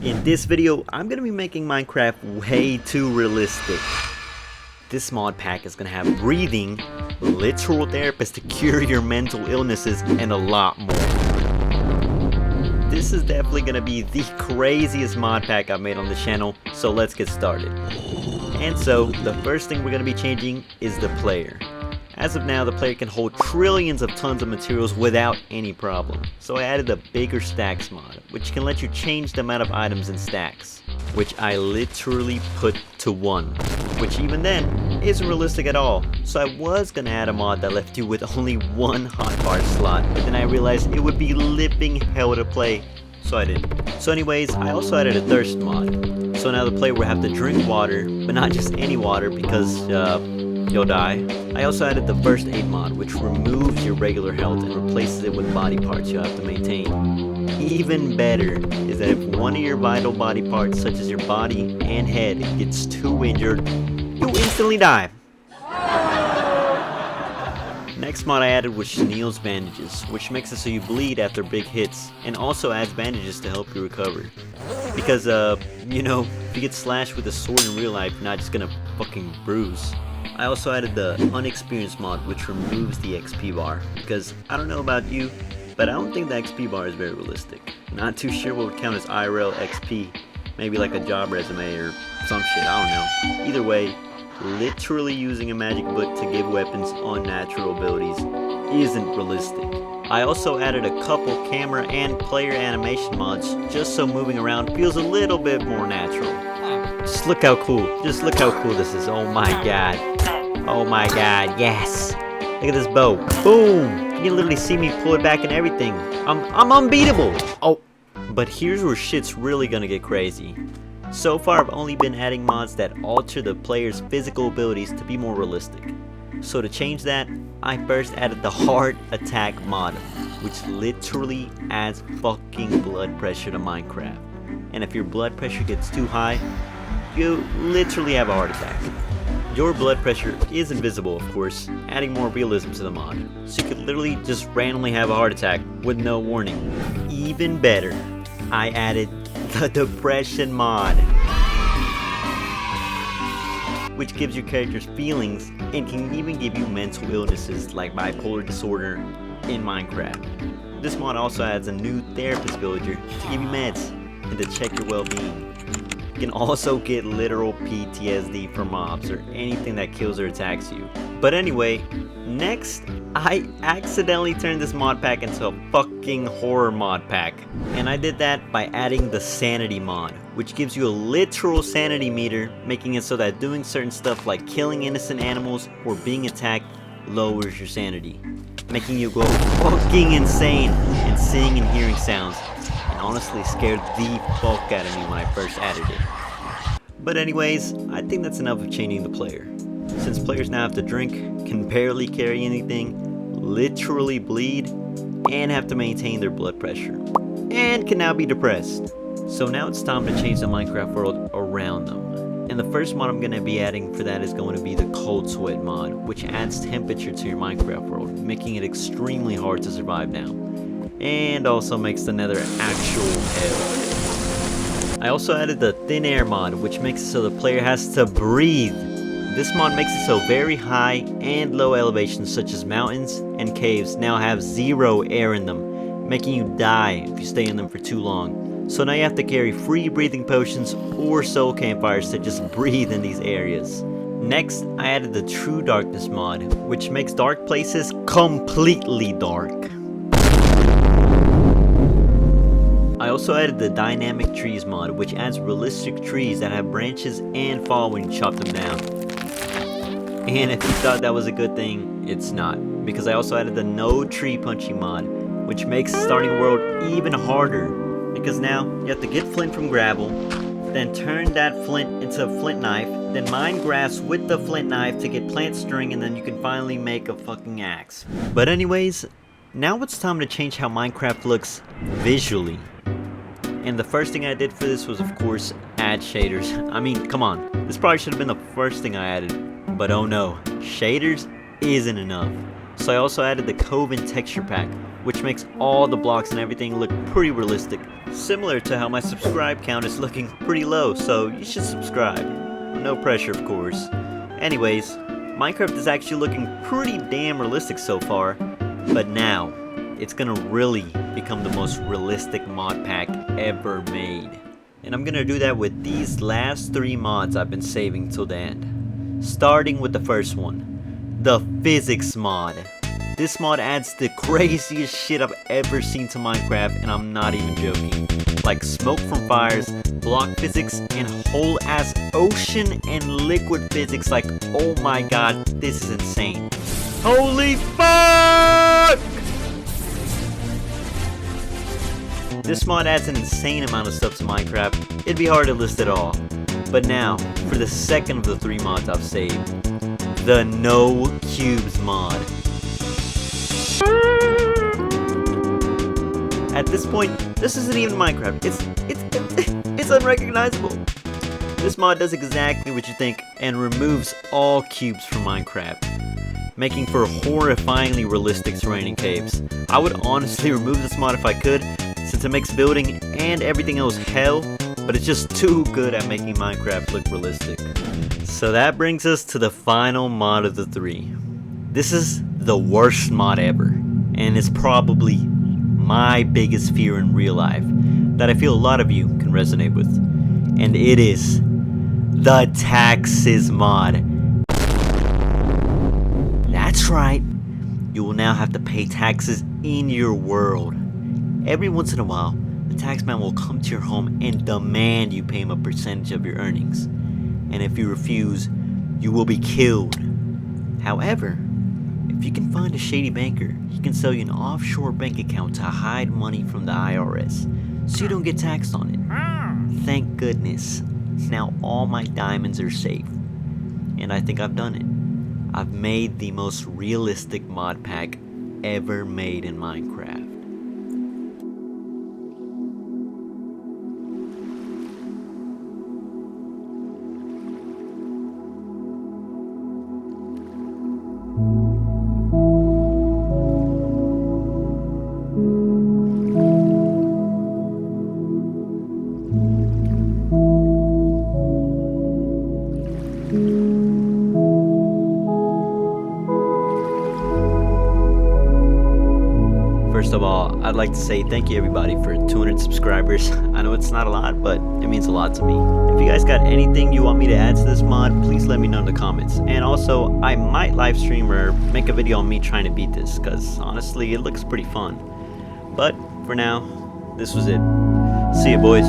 In this video, I'm gonna be making Minecraft way too realistic. This mod pack is gonna have breathing, literal therapists to cure your mental illnesses, and a lot more. This is definitely gonna be the craziest mod pack I've made on the channel, so let's get started. And so, the first thing we're gonna be changing is the player. As of now, the player can hold trillions of tons of materials without any problem. So I added the bigger stacks mod, which can let you change the amount of items in stacks, which I literally put to 1, which even then isn't realistic at all. So I was gonna add a mod that left you with only 1 hotbar slot, but then I realized it would be living hell to play, so I didn't. So anyways, I also added a thirst mod. So now the player will have to drink water, but not just any water because you'll die. I also added the first aid mod, which removes your regular health and replaces it with body parts you'll have to maintain. Even better is that if one of your vital body parts, such as your body and head, gets too injured, you'll instantly die. Next mod I added was Chenille's bandages, which makes it so you bleed after big hits, and also adds bandages to help you recover. Because, if you get slashed with a sword in real life, you're not just gonna fucking bruise. I also added the unexperienced mod, which removes the XP bar, because I don't know about you, but I don't think the XP bar is very realistic. Not too sure what would count as IRL XP, maybe like a job resume or some shit, I don't know. Either way, literally using a magic book to give weapons unnatural abilities isn't realistic. I also added a couple camera and player animation mods, just so moving around feels a little bit more natural. Just look how cool this is. Oh my god. Oh my god, yes. Look at this bow. Boom. You can literally see me pull it back and everything. I'm unbeatable. Oh, but here's where shit's really gonna get crazy. So far I've only been adding mods that alter the player's physical abilities to be more realistic. So to change that, I first added the heart attack mod, which literally adds fucking blood pressure to Minecraft. And if your blood pressure gets too high, you literally have a heart attack. Your blood pressure is invisible, of course, adding more realism to the mod. So you could literally just randomly have a heart attack with no warning. Even better, I added the depression mod, which gives your characters feelings and can even give you mental illnesses like bipolar disorder in Minecraft. This mod also adds a new therapist villager to give you meds and to check your well-being. You can also get literal PTSD from mobs or anything that kills or attacks you. But anyway, next, I accidentally turned this mod pack into a fucking horror mod pack. And I did that by adding the sanity mod, which gives you a literal sanity meter, making it so that doing certain stuff like killing innocent animals or being attacked lowers your sanity, making you go fucking insane and seeing and hearing sounds. Honestly scared the fuck out of me when I first added it. But anyways, I think that's enough of changing the player. Since players now have to drink, can barely carry anything, literally bleed, and have to maintain their blood pressure, and can now be depressed. So now it's time to change the Minecraft world around them. And the first mod I'm going to be adding for that is going to be the cold sweat mod, which adds temperature to your Minecraft world, making it extremely hard to survive now. And also makes the nether actual hell. I also added the thin air mod, which makes it so the player has to breathe. This mod makes it so very high and low elevations such as mountains and caves now have 0 air in them, making you die if you stay in them for too long. So now you have to carry free breathing potions or soul campfires to just breathe in these areas. Next, I added the true darkness mod, which makes dark places completely dark. I also added the dynamic trees mod, which adds realistic trees that have branches and fall when you chop them down. And if you thought that was a good thing, it's not, because I also added the no tree punching mod, which makes starting a world even harder, because now you have to get flint from gravel, then turn that flint into a flint knife, then mine grass with the flint knife to get plant string, and then you can finally make a fucking axe. But anyways, now it's time to change how Minecraft looks visually. And the first thing I did for this was, of course, add shaders. I mean, come on, this probably should have been the first thing I added, but oh no, shaders isn't enough. So I also added the Coven texture pack, which makes all the blocks and everything look pretty realistic. Similar to how my subscribe count is looking pretty low, so you should subscribe. No pressure, of course. Anyways, Minecraft is actually looking pretty damn realistic so far, but now it's gonna really become the most realistic mod pack ever made. And I'm gonna do that with these last 3 mods I've been saving till the end. Starting with the first one, the physics mod. This mod adds the craziest shit I've ever seen to Minecraft, and I'm not even joking. Like smoke from fires, block physics, and whole ass ocean and liquid physics. Like, oh my god, this is insane. Holy fuck! This mod adds an insane amount of stuff to Minecraft. It'd be hard to list it all. But now, for the second of the 3 mods I've saved, the no cubes mod. At this point, this isn't even Minecraft. It's unrecognizable. This mod does exactly what you think and removes all cubes from Minecraft, making for horrifyingly realistic terrain and caves. I would honestly remove this mod if I could, since it makes building and everything else hell, but it's just too good at making Minecraft look realistic. So that brings us to the final mod of the 3. This is the worst mod ever, and it's probably my biggest fear in real life that I feel a lot of you can resonate with, and it is the taxes mod. That's right, you will now have to pay taxes in your world. Every once in a while, the taxman will come to your home and demand you pay him a percentage of your earnings, and if you refuse, you will be killed. However, if you can find a shady banker, he can sell you an offshore bank account to hide money from the IRS, so you don't get taxed on it. Thank goodness. Now all my diamonds are safe. And I think I've done it. I've made the most realistic mod pack ever made in Minecraft. First of all, I'd like to say thank you everybody for 200 subscribers. I know it's not a lot, but it means a lot to me. If you guys got anything you want me to add to this mod, please let me know in the comments. And also, I might live stream or make a video on me trying to beat this, because honestly, it looks pretty fun. But for now, this was it. See ya, boys.